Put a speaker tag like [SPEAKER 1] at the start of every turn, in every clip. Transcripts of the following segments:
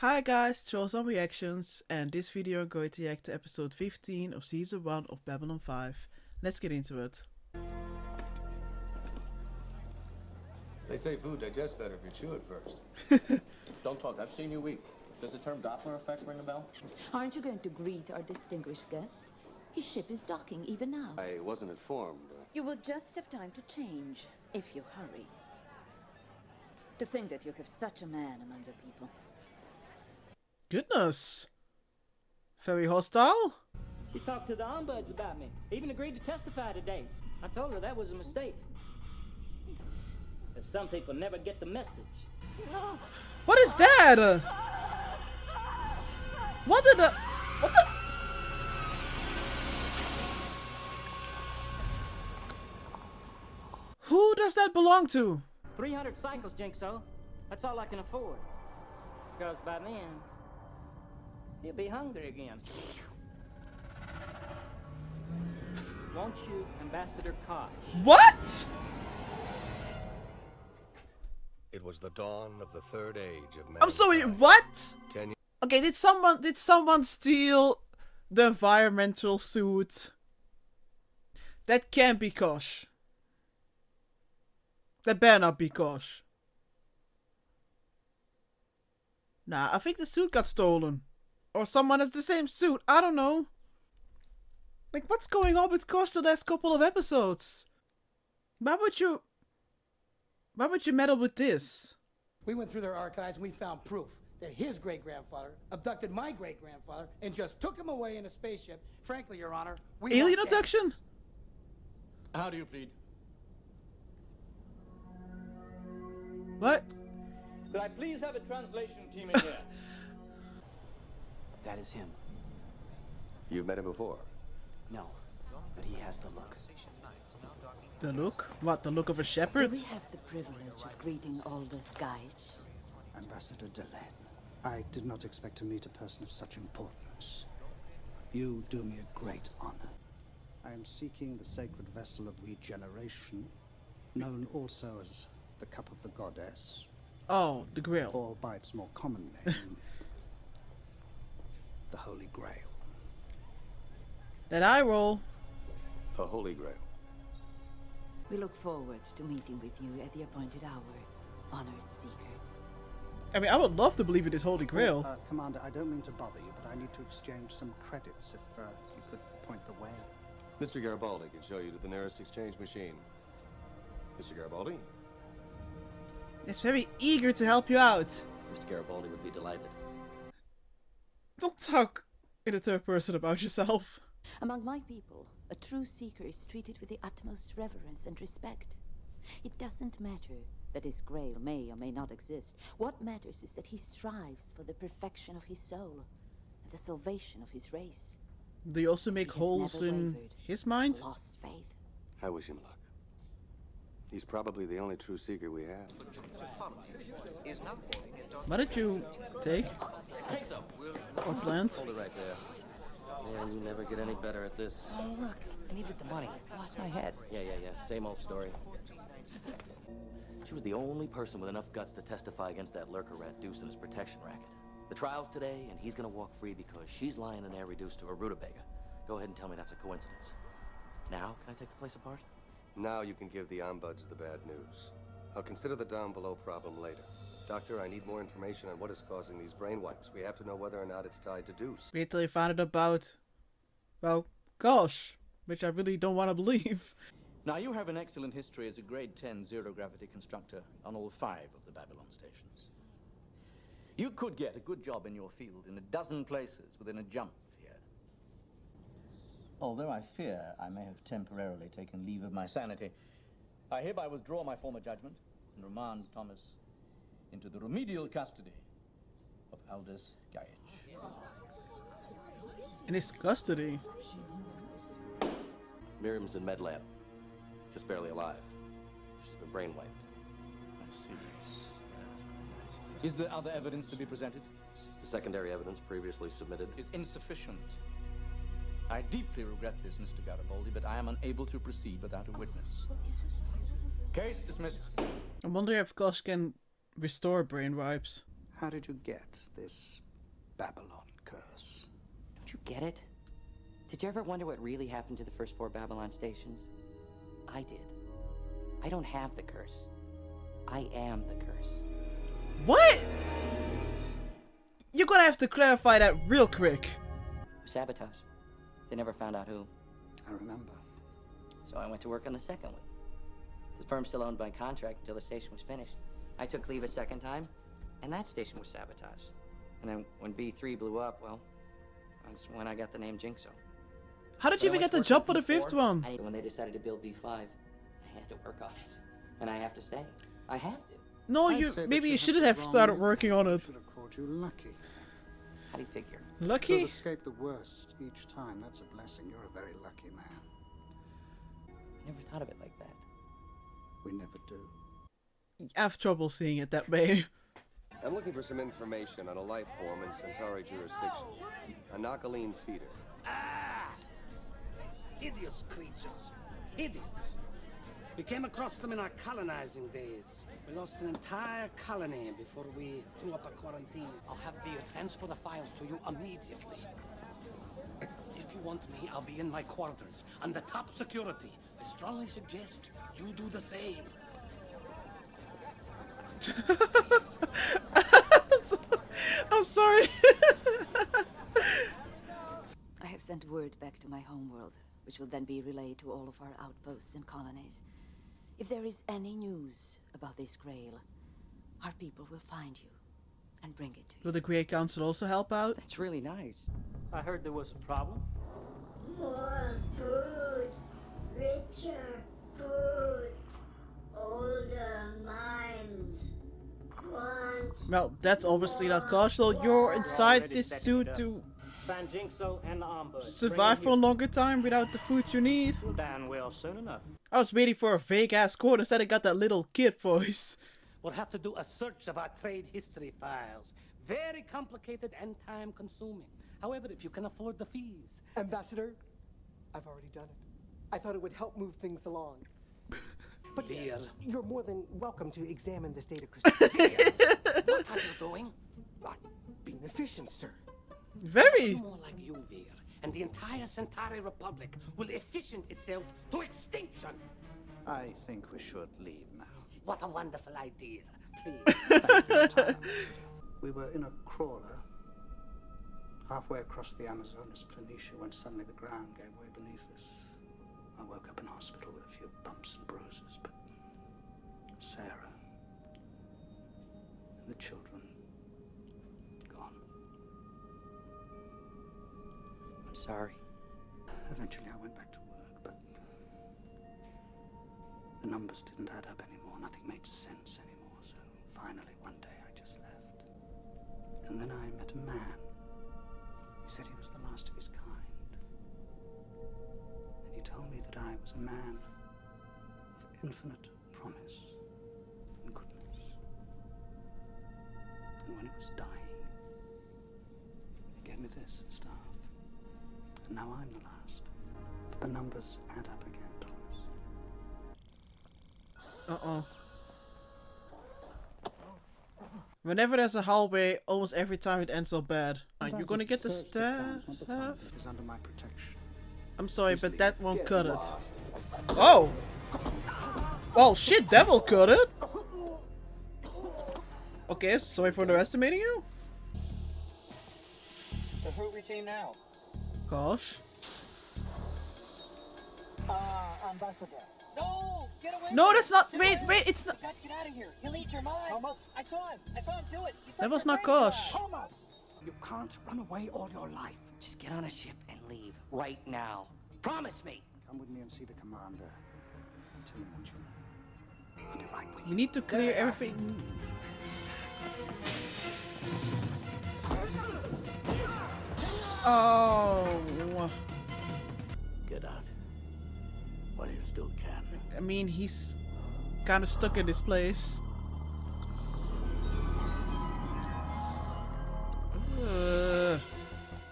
[SPEAKER 1] Hi guys, show some reactions, and this video I'm going to react to episode 15 of season 1 of Babylon 5. Let's get into it.
[SPEAKER 2] They say food digests better if you chew it first.
[SPEAKER 3] Don't talk, I've seen you eat. Does the term Doppler effect ring a bell?
[SPEAKER 4] Aren't you going to greet our distinguished guest? His ship is docking even now.
[SPEAKER 2] I wasn't informed.
[SPEAKER 4] You will just have time to change, if you hurry. To think that you have such a man among your people.
[SPEAKER 1] Goodness. Very hostile?
[SPEAKER 5] She talked to the ombuds about me. Even agreed to testify today. I told her that was a mistake. But some people never get the message.
[SPEAKER 1] What is that? What the? Who does that belong to?
[SPEAKER 5] 300 cycles, Jinxo. That's all I can afford. Because by then, he'll be hungry again. Won't you, Ambassador Koch?
[SPEAKER 1] What?
[SPEAKER 2] It was the dawn of the third age of man.
[SPEAKER 1] I'm sorry, what?
[SPEAKER 2] 10 years.
[SPEAKER 1] Okay, did someone steal the environmental suit? That can't be Kosh. That better not be Kosh. Nah, I think the suit got stolen. Or someone has the same suit, I don't know. Like, what's going on with Kosh the last couple of episodes? Why would you meddle with this?
[SPEAKER 6] We went through their archives and we found proof that his great-grandfather abducted my great-grandfather and just took him away in a spaceship. Frankly, Your Honor, we
[SPEAKER 1] Alien
[SPEAKER 6] want
[SPEAKER 1] abduction?
[SPEAKER 3] How do you plead?
[SPEAKER 1] What?
[SPEAKER 5] Could I please have a translation team in here?
[SPEAKER 7] That is him.
[SPEAKER 2] You've met him before.
[SPEAKER 7] No, but he has the look.
[SPEAKER 1] The look? What, the look of a
[SPEAKER 4] Do
[SPEAKER 1] shepherd?
[SPEAKER 4] we have the privilege of greeting all the skies?
[SPEAKER 8] Ambassador Delenn, I did not expect to meet a person of such importance. You do me a great honor. I am seeking the sacred vessel of regeneration, known also as the Cup of the Goddess,
[SPEAKER 1] Oh, the Grail.
[SPEAKER 8] or by its more common name, the Holy Grail.
[SPEAKER 1] That eye roll.
[SPEAKER 2] The Holy Grail.
[SPEAKER 4] We look forward to meeting with you at the appointed hour, honored seeker.
[SPEAKER 1] I mean, I would love to believe it is Holy Grail.
[SPEAKER 8] Commander, I don't mean to bother you, but I need to exchange some credits if you could point the way.
[SPEAKER 2] Mr. Garibaldi can show you to the nearest exchange machine. Mr. Garibaldi?
[SPEAKER 1] It's very eager to help you out.
[SPEAKER 3] Mr. Garibaldi would be delighted.
[SPEAKER 1] Don't talk in a third person about yourself.
[SPEAKER 4] Among my people, a true seeker is treated with the utmost reverence and respect. It doesn't matter that his grail may or may not exist. What matters is that he strives for the perfection of his soul and the salvation of his race.
[SPEAKER 1] Do you also make
[SPEAKER 4] He has
[SPEAKER 1] holes
[SPEAKER 4] never
[SPEAKER 1] in
[SPEAKER 4] wavered,
[SPEAKER 1] his mind?
[SPEAKER 4] lost faith.
[SPEAKER 2] I wish him luck. He's probably the only true seeker we have.
[SPEAKER 1] What did you take?
[SPEAKER 3] Jinxo!
[SPEAKER 1] Or plant?
[SPEAKER 3] Hold it right there. Man, you never get any better at this.
[SPEAKER 7] Oh, look, I needed the money. I lost my head.
[SPEAKER 3] Yeah, same old story. She was the only person with enough guts to testify against that lurker rat Deuce and his protection racket. The trial's today, and he's gonna walk free because she's lying in there reduced to a rutabaga. Go ahead and tell me that's a coincidence. Now, can I take the place apart?
[SPEAKER 2] Now you can give the ombuds the bad news. I'll consider the down below problem later. Doctor, I need more information on what is causing these brain wipes. We have to know whether or not it's tied to Deuce.
[SPEAKER 1] Wait till you find out about, well, gosh, which I really don't want to believe.
[SPEAKER 9] Now, you have an excellent history as a grade 10 zero-gravity constructor on all 5 of the Babylon stations. You could get a good job in your field in a dozen places within a jump here. Although I fear I may have temporarily taken leave of my sanity, I hereby withdraw my former judgment and remand Thomas into the remedial custody of Aldous Gaich.
[SPEAKER 1] In his custody.
[SPEAKER 3] Miriam's in med lab. Just barely alive. She's been brainwiped.
[SPEAKER 9] I see. Is there other evidence to be presented?
[SPEAKER 3] The secondary evidence previously submitted
[SPEAKER 9] Is insufficient. I deeply regret this, Mr. Garibaldi, but I am unable to proceed without a witness. Case dismissed.
[SPEAKER 1] I wonder if Kosh can restore brain wipes.
[SPEAKER 8] How did you get this Babylon curse?
[SPEAKER 7] Don't you get it? Did you ever wonder what really happened to the first 4 Babylon stations? I did. I don't have the curse. I am the curse.
[SPEAKER 1] What? You're gonna have to clarify that real quick.
[SPEAKER 7] Sabotage. They never found out who.
[SPEAKER 8] I remember.
[SPEAKER 7] So I went to work on the second one. The firm still owned my contract until the station was finished. I took leave a second time, and that station was sabotaged. And then when B3 blew up, well, that's when I got the name Jinxo.
[SPEAKER 1] How did you even get the job for the 5th one?
[SPEAKER 7] When they decided to build B5, I had to work on it. And I have to stay. I have to.
[SPEAKER 1] No, maybe you shouldn't have started working on it.
[SPEAKER 8] Should have called you lucky.
[SPEAKER 7] How do you figure?
[SPEAKER 1] Lucky?
[SPEAKER 8] To escape the worst each time. That's a blessing. You're a very lucky man.
[SPEAKER 7] I never thought of it like that.
[SPEAKER 8] We never do.
[SPEAKER 1] I have trouble seeing it that way.
[SPEAKER 2] I'm looking for some information on a life form in Centauri jurisdiction. A Nakaline feeder.
[SPEAKER 10] Ah! Hideous creatures. Hideous. We came across them in our colonizing days. We lost an entire colony before we threw up a quarantine. I'll have Veer transfer the files to you immediately. If you want me, I'll be in my quarters, under top security. I strongly suggest you do the same.
[SPEAKER 1] I'm sorry.
[SPEAKER 4] I have sent word back to my homeworld, which will then be relayed to all of our outposts and colonies. If there is any news about this Grail, our people will find you and bring it to you.
[SPEAKER 1] Will the Great Council also help out?
[SPEAKER 7] That's really nice.
[SPEAKER 5] I heard there was a problem.
[SPEAKER 11] More food, richer food, older minds.
[SPEAKER 1] Well, that's obviously not casual. You're inside this suit to
[SPEAKER 5] Find Jinxo and the Ombuds.
[SPEAKER 1] survive for a longer time without the food you need.
[SPEAKER 5] You'll die well soon enough.
[SPEAKER 1] I was waiting for a vague ass quote, instead I got that little kid voice.
[SPEAKER 10] We'll have to do a search of our trade history files. Very complicated and time consuming. However, if you can afford the fees.
[SPEAKER 12] Ambassador, I've already done it. I thought it would help move things along. But
[SPEAKER 10] Veer.
[SPEAKER 12] you're more than welcome to examine this data crystal.
[SPEAKER 10] What are you doing?
[SPEAKER 12] I'm being efficient, sir.
[SPEAKER 1] Very.
[SPEAKER 10] More like you, Veer, and the entire Centauri Republic will efficient itself to extinction.
[SPEAKER 8] I think we should leave now.
[SPEAKER 10] What a wonderful idea. Please.
[SPEAKER 8] Thank you, Tyler. We were in a crawler halfway across the Amazon as Planitia when suddenly the ground gave way beneath us. I woke up in hospital with a few bumps and bruises, but Sarah and the children gone.
[SPEAKER 7] I'm sorry.
[SPEAKER 8] Eventually I went back to work, but the numbers didn't add up anymore. Nothing made sense anymore, so finally one day I just left. And then I met a man. He said he was the last of his kind. And he told me that I was a man of infinite promise and goodness. And when he was dying, he gave me this staff. And now I'm the last. But the numbers add up again, Thomas.
[SPEAKER 1] Uh-oh. Whenever there's a hallway, almost every time it ends so bad. You're gonna get the staff?
[SPEAKER 8] Is under my protection.
[SPEAKER 1] I'm sorry, but that won't cut it. Oh! Well, shit, that will cut it! Okay, sorry for underestimating you.
[SPEAKER 5] So who we see now?
[SPEAKER 1] Gosh.
[SPEAKER 12] Ambassador.
[SPEAKER 5] No! Get away!
[SPEAKER 1] No, that's not. Wait, it's not.
[SPEAKER 5] Get out of here! He'll eat your mind!
[SPEAKER 12] Thomas.
[SPEAKER 5] I saw him do it!
[SPEAKER 1] That was not Gosh.
[SPEAKER 12] Thomas! You can't run away all your life.
[SPEAKER 7] Just get on a ship and leave right now. Promise me.
[SPEAKER 8] Come with me and see the commander. Tell him what you know. I'll be right with you.
[SPEAKER 1] We need to clear everything. Oh.
[SPEAKER 10] Get out. While you still can.
[SPEAKER 1] I mean, he's kind of stuck in this place.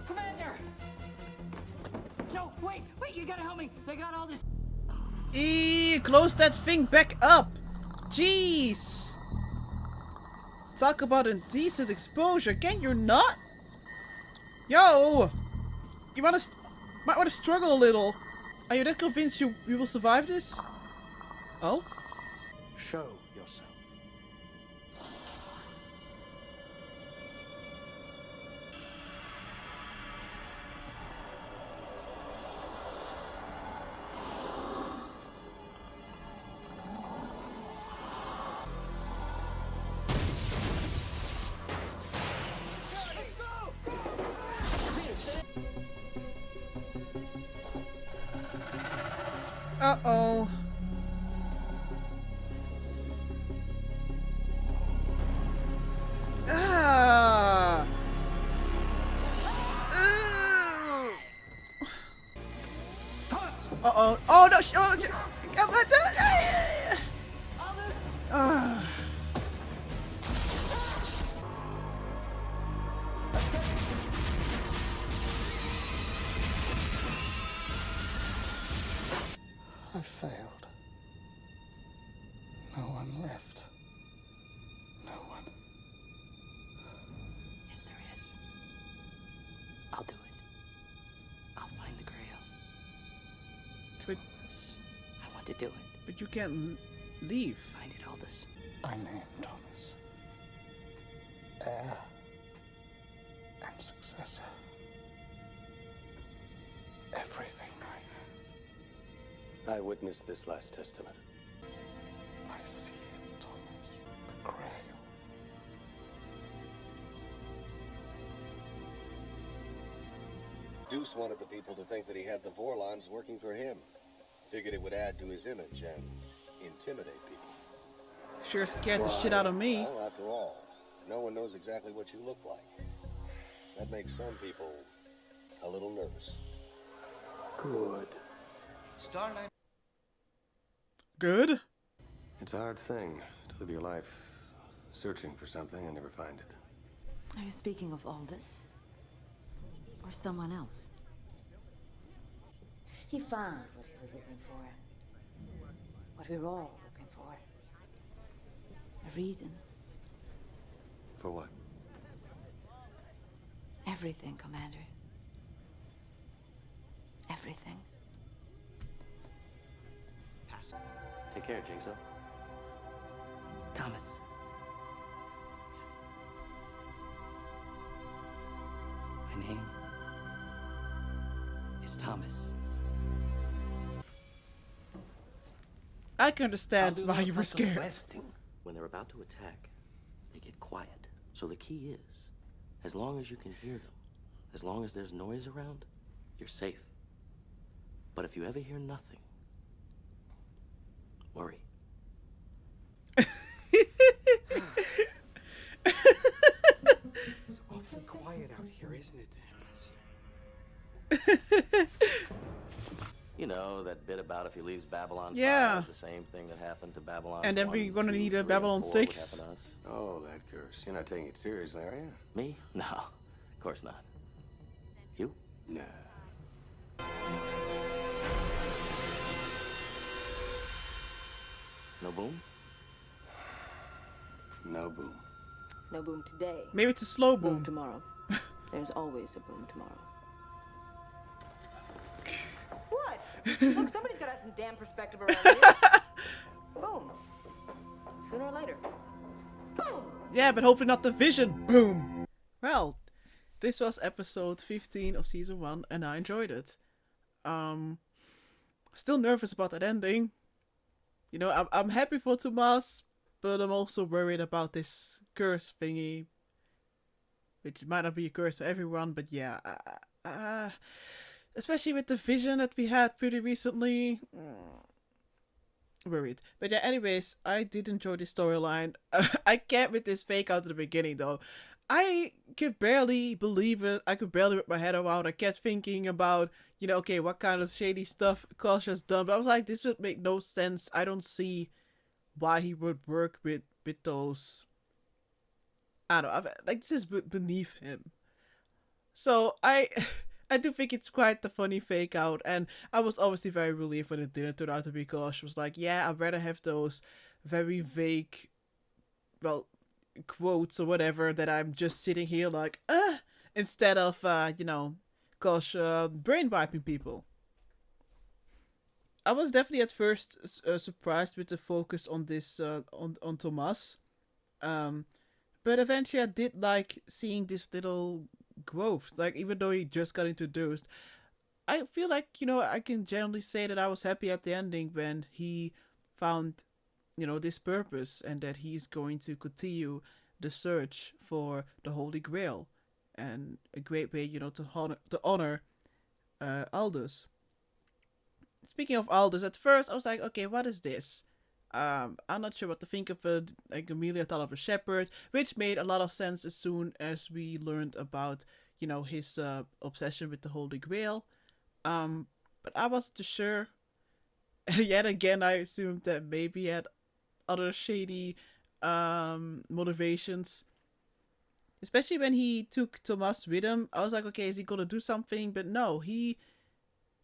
[SPEAKER 5] Commander! No, wait, you gotta help me! They got all this.
[SPEAKER 1] Close that thing back up! Jeez! Talk about indecent exposure. Can you not? Yo! You might wanna struggle a little. Are you that convinced you will survive this? Oh?
[SPEAKER 8] Show yourself.
[SPEAKER 1] Uh-oh. Ah! Uh-oh. Oh, no! Ah.
[SPEAKER 8] I failed. No one left. No one.
[SPEAKER 7] Yes, there is. I'll do it. I'll find the Grail.
[SPEAKER 1] But,
[SPEAKER 7] I want to do it.
[SPEAKER 1] but you can't leave.
[SPEAKER 7] Find it, Aldous.
[SPEAKER 8] I name Thomas. Heir and successor. Everything I have.
[SPEAKER 2] I witnessed this last testament.
[SPEAKER 8] I see it, Thomas. The Grail.
[SPEAKER 2] Deuce wanted the people to think that he had the Vorlons working for him. Figured it would add to his image and intimidate people.
[SPEAKER 1] Sure scared the shit out of me.
[SPEAKER 2] Well, after all, no one knows exactly what you look like. That makes some people a little nervous.
[SPEAKER 8] Good.
[SPEAKER 2] Starlight.
[SPEAKER 1] Good?
[SPEAKER 2] It's a hard thing to live your life searching for something and never find it.
[SPEAKER 4] Are you speaking of Aldous? Or someone else? He found what he was looking for. What we were all looking for. A reason.
[SPEAKER 2] For what?
[SPEAKER 4] Everything, Commander. Everything.
[SPEAKER 3] Take care, Jigsaw.
[SPEAKER 7] Thomas. My name is Thomas.
[SPEAKER 1] I can understand why you were scared.
[SPEAKER 3] When they're about to attack, they get quiet. So the key is, as long as you can hear them, as long as there's noise around, you're safe. But if you ever hear nothing, worry.
[SPEAKER 12] It's awfully quiet out here, isn't it, Buster?
[SPEAKER 3] You know, that bit about if he leaves Babylon
[SPEAKER 1] Yeah.
[SPEAKER 3] 5, the same thing that happened to Babylon
[SPEAKER 1] And then
[SPEAKER 3] 1,
[SPEAKER 1] we're gonna
[SPEAKER 3] 2,
[SPEAKER 1] need a
[SPEAKER 3] 3,
[SPEAKER 1] Babylon
[SPEAKER 3] and 4 would
[SPEAKER 1] 6.
[SPEAKER 3] happen to us.
[SPEAKER 2] Oh, that curse. You're not taking it seriously, are you?
[SPEAKER 3] Me? No, of course not. You?
[SPEAKER 2] Nah.
[SPEAKER 3] No boom?
[SPEAKER 2] No boom.
[SPEAKER 13] No boom today.
[SPEAKER 1] Maybe it's a slow
[SPEAKER 13] Boom
[SPEAKER 1] boom.
[SPEAKER 13] tomorrow. There's always a boom tomorrow. What? Look, somebody's got to have some damn perspective around here. Boom. Sooner or later. Boom.
[SPEAKER 1] Yeah, but hopefully not the vision. Boom. Well, this was episode 15 of season 1 and I enjoyed it. Still nervous about that ending. You know, I'm happy for Tomas, but I'm also worried about this curse thingy. Which might not be a curse to everyone, but yeah. Especially with the vision that we had pretty recently. Worried. But yeah, anyways, I did enjoy the storyline. I can't with this fake out at the beginning though. I could barely believe it. I could barely whip my head around. I kept thinking about, you know, okay, what kind of shady stuff Kosh has done. But I was like, this would make no sense. I don't see why he would work with those. I don't know. Like, this is beneath him. So I do think it's quite the funny fake out, and I was obviously very relieved when it didn't turn out to be Kosh. I was like, yeah, I'd rather have those very vague, well, quotes or whatever that I'm just sitting here like, instead of, brain wiping people. I was definitely at first surprised with the focus on this, on Thomas. But eventually I did like seeing this little growth. Like, even though he just got introduced, I feel like, I can generally say that I was happy at the ending when he found, this purpose, and that he's going to continue the search for the Holy Grail. And a great way, to honor Aldous. Speaking of Aldous, at first I was like, okay, what is this? I'm not sure what to think of it. Like, Amelia thought of a shepherd, which made a lot of sense as soon as we learned about, his obsession with the Holy Grail. But I wasn't too sure. Yet again, I assumed that maybe he had other shady motivations. Especially when he took Thomas with him. I was like, okay, is he gonna do something? But no, he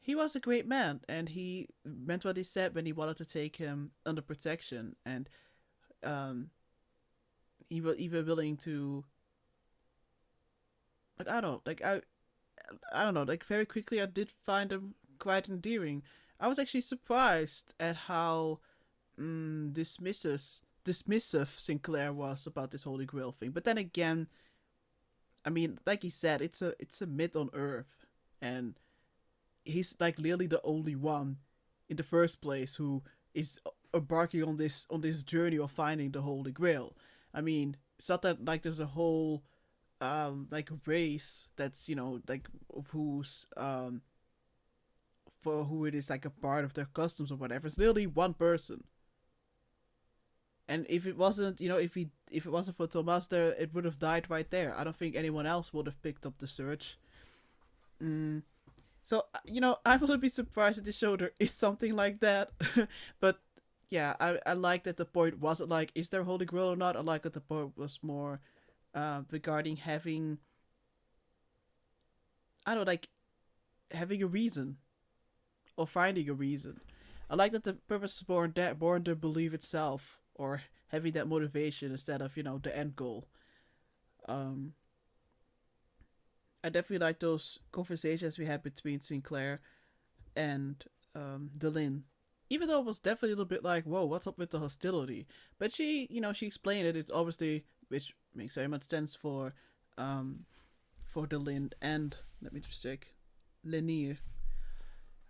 [SPEAKER 1] was a great man, and he meant what he said when he wanted to take him under protection, and he was even willing to, like, I don't know, like, very quickly I did find him quite endearing. I was actually surprised at how dismissive Sinclair was about this Holy Grail thing. But then again, I mean, like he said, it's a myth on Earth, and he's like literally the only one in the first place who is embarking on this journey of finding the Holy Grail. I mean, it's not that like there's a whole like race that's, like, of who's for who it is like a part of their customs or whatever. It's literally one person. And if it wasn't, if it wasn't for Thomas there, it would have died right there. I don't think anyone else would have picked up the search. So, I wouldn't be surprised if the show there is something like that. But yeah, I like that the point wasn't like, is there Holy Grail or not? I like that the point was more regarding having, I don't know, like, having a reason. Or finding a reason. I like that the purpose is born the belief itself. Or having that motivation instead of, the end goal. I definitely like those conversations we had between Sinclair and Delin. Even though it was definitely a little bit like, whoa, what's up with the hostility? But she explained it. It's obviously, which makes very much sense for Delin and, let me just check, Lanier.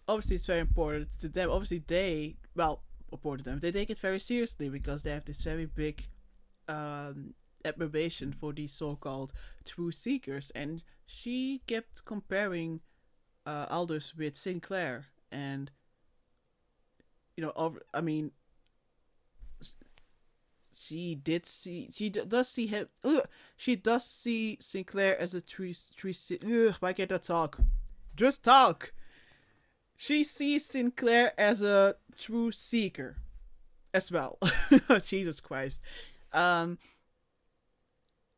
[SPEAKER 1] Obviously, it's very important to them. Obviously, they take it very seriously because they have this very big admiration for these so-called true seekers. And she kept comparing Aldous with Sinclair, and she does see him. She does see Sinclair as a true. Why can't I talk? Just talk. She sees Sinclair as a true seeker as well. Jesus Christ. And,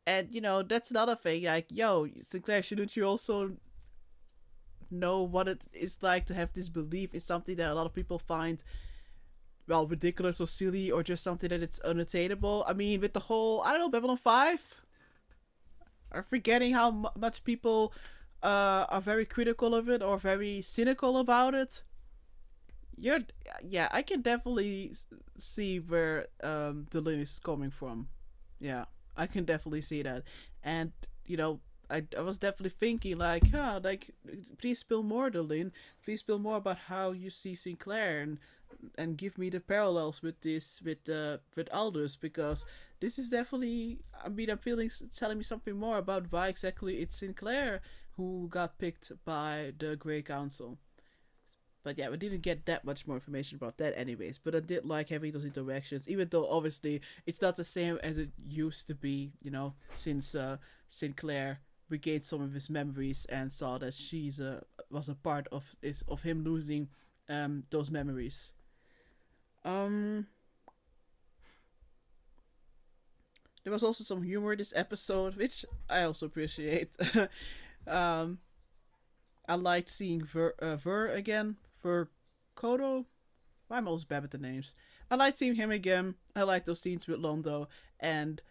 [SPEAKER 1] that's another thing. Like, yo, Sinclair, shouldn't you also know what it is like to have this belief in something that a lot of people find, well, ridiculous or silly, or just something that it's unattainable? I mean, with the whole, I don't know, Babylon 5? I'm forgetting how much people are very critical of it or very cynical about it. I can definitely see where Delin is coming from. Yeah, I can definitely see that. And, I was definitely thinking like, please spill more, Delin. Please spill more about how you see Sinclair, and give me the parallels with this, with Aldous, because this is definitely, I'm feeling, telling me something more about why exactly it's Sinclair who got picked by the Grey Council. But yeah, we didn't get that much more information about that anyways. But I did like having those interactions, even though obviously it's not the same as it used to be, since Sinclair regained some of his memories and saw that she's was a part of him losing those memories. There was also some humor in this episode, which I also appreciate. I liked seeing Ver again. Kodo. I'm always bad with the names. I liked seeing him again. I liked those scenes with Londo. And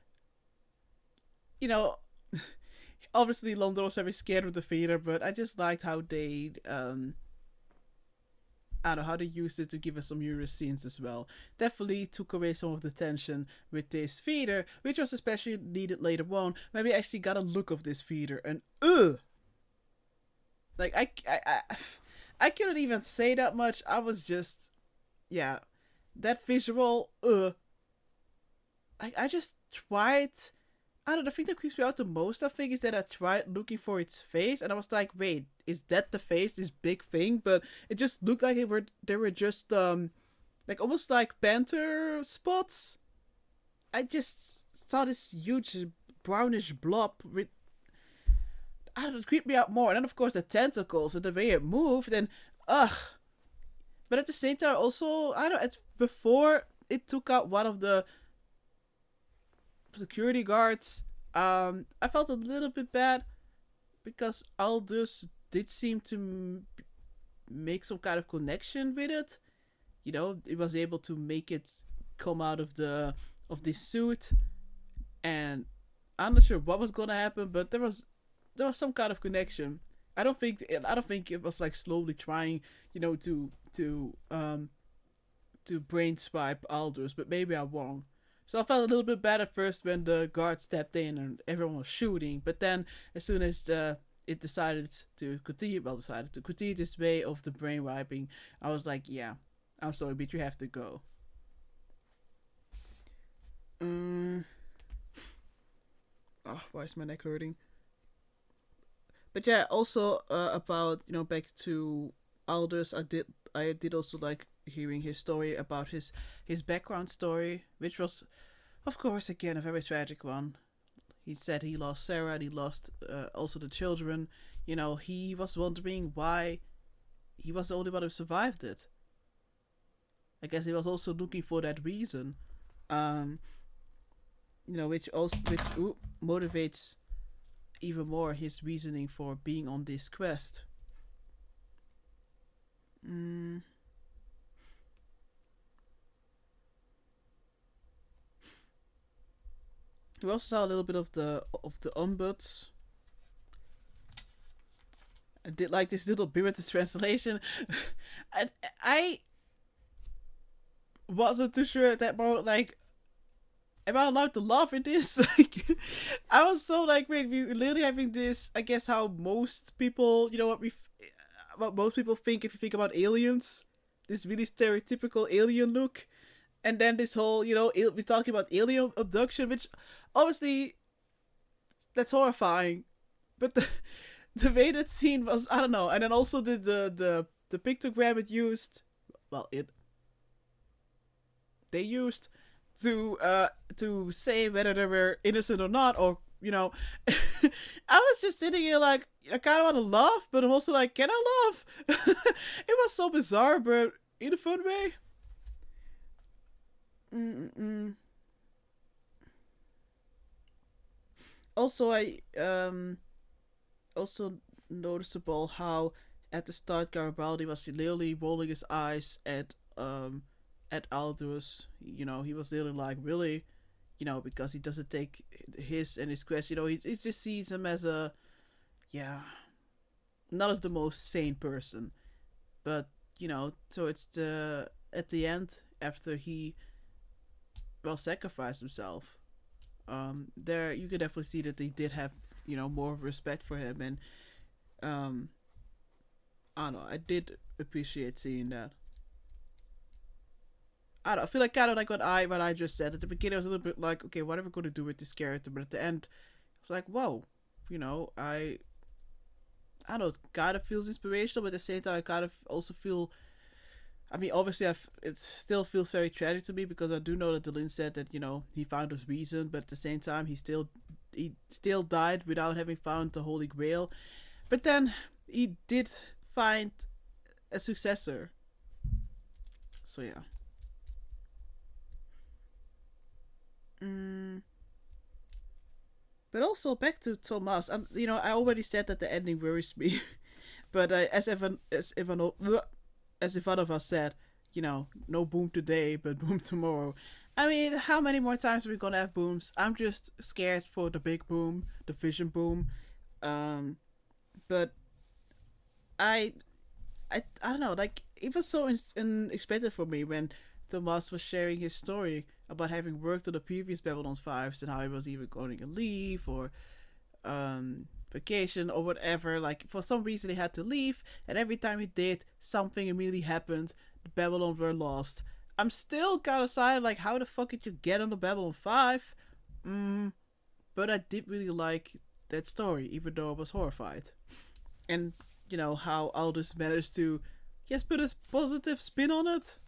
[SPEAKER 1] you know, obviously London was very scared of the theater, but I just liked how they I don't know how they used it to give us some humorous scenes as well. Definitely took away some of the tension with this theater, which was especially needed later on when we actually got a look of this theater. And like I couldn't even say that much. I was just, yeah, that visual. I just tried. I don't know, the thing that creeps me out the most, I think, is that I tried looking for its face, and I was like, wait, is that the face, this big thing? But it just looked like they were just, like, almost like panther spots. I just saw this huge brownish blob with, I don't know, it creeped me out more. And then, of course, the tentacles and the way it moved, and, ugh. But at the same time, also, I don't know, it's before it took out one of the security guards, I felt a little bit bad because Aldous did seem to make some kind of connection with it. You know, it was able to make it come out of the suit, and I'm not sure what was gonna happen, but there was some kind of connection. I don't think it was like slowly trying, you know, to brain swipe Aldous, but maybe I'm wrong. So I felt a little bit bad at first when the guard stepped in and everyone was shooting. But then, as soon as it decided to continue this way of the brain wiping, I was like, yeah, I'm sorry, but you have to go. Oh, why is my neck hurting? But yeah, also about, you know, back to Aldous, I did also like hearing his story about his background story, which was, of course, again, a very tragic one. He said he lost Sarah and he lost also the children. You know, he was wondering why he was the only one who survived it. I guess he was also looking for that reason, you know, which motivates even more his reasoning for being on this quest. We also saw a little bit of the ombuds. I did like this little bit with the translation. I wasn't too sure at that moment, like, am I allowed to laugh in this? Like, I was so like, wait, we're literally having this, I guess how most people, you know, what most people think if you think about aliens, this really stereotypical alien look. And then this whole, you know, we're talking about alien abduction, which obviously that's horrifying. But the way that scene was, I don't know. And then also the pictogram it used, well, they used to say whether they were innocent or not, or, you know, I was just sitting here like, I kind of want to laugh, but I'm also like, can I laugh? It was so bizarre, but in a fun way. Also, I also noticeable how at the start Garibaldi was literally rolling his eyes at Aldous. You know, he was literally like, really, you know, because he doesn't take his and his quest. You know, he just sees him as a, yeah, not as the most sane person, but you know, so it's at the end after he sacrificed himself. There you could definitely see that they did have, you know, more respect for him, and I don't know, I did appreciate seeing that. I don't know, I feel like kind of like what I just said at the beginning. I was a little bit like, okay, what are we going to do with this character? But at the end, I was like, whoa, you know, I don't know, it kind of feels inspirational, but at the same time, I kind of also feel. I mean, obviously, it still feels very tragic to me because I do know that Delin said that, you know, he found his reason, but at the same time, he still died without having found the Holy Grail. But then he did find a successor. So yeah. But also back to Thomas. You know, I already said that the ending worries me, but as Ivanov said, you know, no boom today, but boom tomorrow. I mean, how many more times are we gonna have booms? I'm just scared for the big boom, the vision boom. But I don't know, like, it was so unexpected for me when Thomas was sharing his story about having worked on the previous Babylon 5s and how he was even going on leave or vacation or whatever. Like, for some reason he had to leave, and every time he did, something immediately happened. The Babylon were lost. I'm still kind of silent, like, how the fuck did you get on the Babylon 5? But I did really like that story, even though I was horrified. And, you know, how Aldous managed to, yes, put a positive spin on it.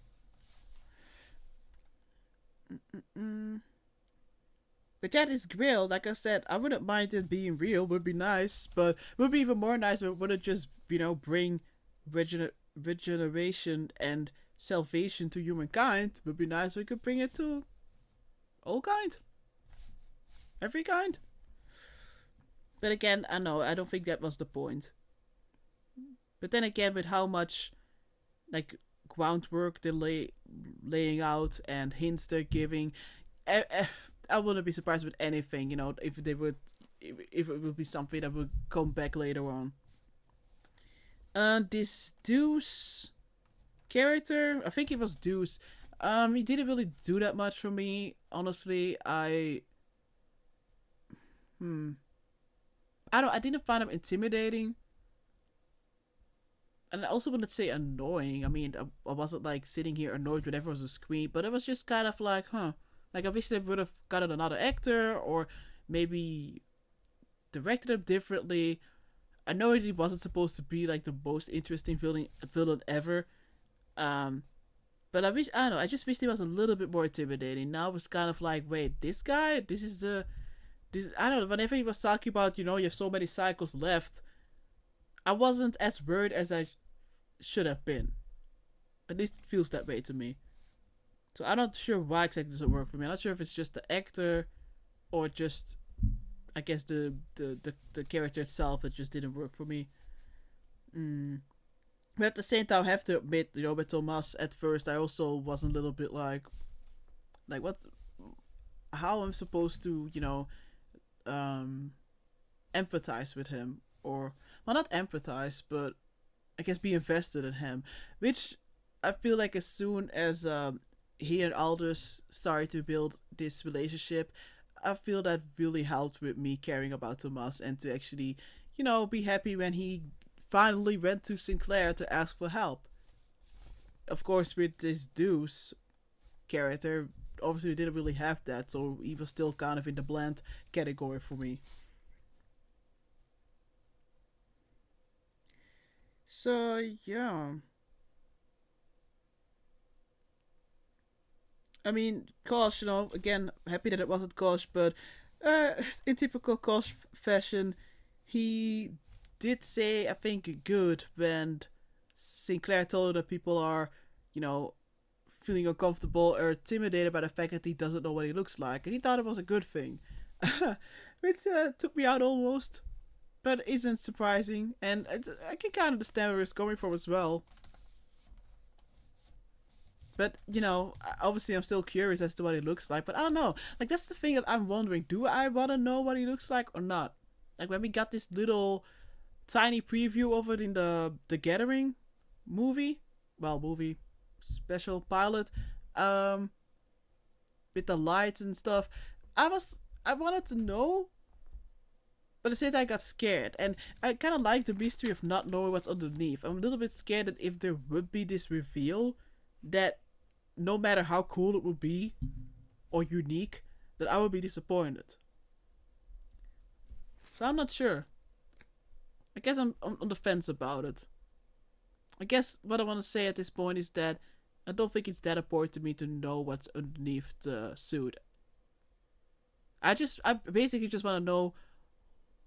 [SPEAKER 1] But that is Grail. Like I said, I wouldn't mind it being real, would be nice, but would be even more nice if it would just, you know, bring regeneration and salvation to humankind. Would be nice if we could bring it to all kind. Every kind. But again, I know, I don't think that was the point. But then again, with how much, like, groundwork they're laying out and hints they're giving, I wouldn't be surprised with anything, you know, if it would be something that would come back later on. This Deuce character, I think it was Deuce. He didn't really do that much for me, honestly. I didn't find him intimidating. And I also wouldn't say annoying. I mean, I wasn't like sitting here annoyed whenever it was a scream, but it was just kind of like, like, I wish they would have gotten another actor or maybe directed him differently. I know he wasn't supposed to be like the most interesting villain ever. But I don't know, I just wish he was a little bit more intimidating. Now it's kind of like, wait, this guy? I don't know, whenever he was talking about, you know, you have so many cycles left, I wasn't as worried as I should have been. At least it feels that way to me. So I'm not sure why exactly this would work for me. I'm not sure if it's just the actor or just, I guess, the character itself that just didn't work for me. But at the same time, I have to admit, you know, with Thomas, at first I also was a little bit like what, how I'm supposed to, you know, empathize with him, or, well, not empathize, but I guess be invested in him, which I feel like as soon as he and Aldous started to build this relationship, I feel that really helped with me caring about Thomas and to actually, you know, be happy when he finally went to Sinclair to ask for help. Of course, with this Deuce character, obviously we didn't really have that, so he was still kind of in the bland category for me. So, yeah. I mean, Kosh, you know, again, happy that it wasn't Kosh, but in typical Kosh fashion, he did say, I think, good when Sinclair told him that people are, you know, feeling uncomfortable or intimidated by the fact that he doesn't know what he looks like, and he thought it was a good thing. Which took me out almost, but isn't surprising, and I can kind of understand where it's coming from as well. But, you know, obviously I'm still curious as to what he looks like, but I don't know. Like, that's the thing that I'm wondering. Do I want to know what he looks like or not? Like, when we got this little tiny preview of it in the Gathering movie, special pilot, with the lights and stuff, I wanted to know, but at the same time I got scared, and I kind of like the mystery of not knowing what's underneath. I'm a little bit scared that if there would be this reveal, that no matter how cool it would be or unique, that I would be disappointed. So I'm not sure. I guess I'm on the fence about it. I guess what I want to say at this point is that I don't think it's that important to me to know what's underneath the suit. I basically just want to know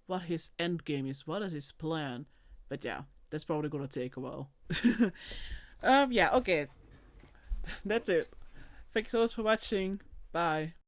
[SPEAKER 1] what his end game is. What is his plan? But yeah, that's probably gonna take a while. Yeah, okay. That's it. Thanks so much for watching. Bye.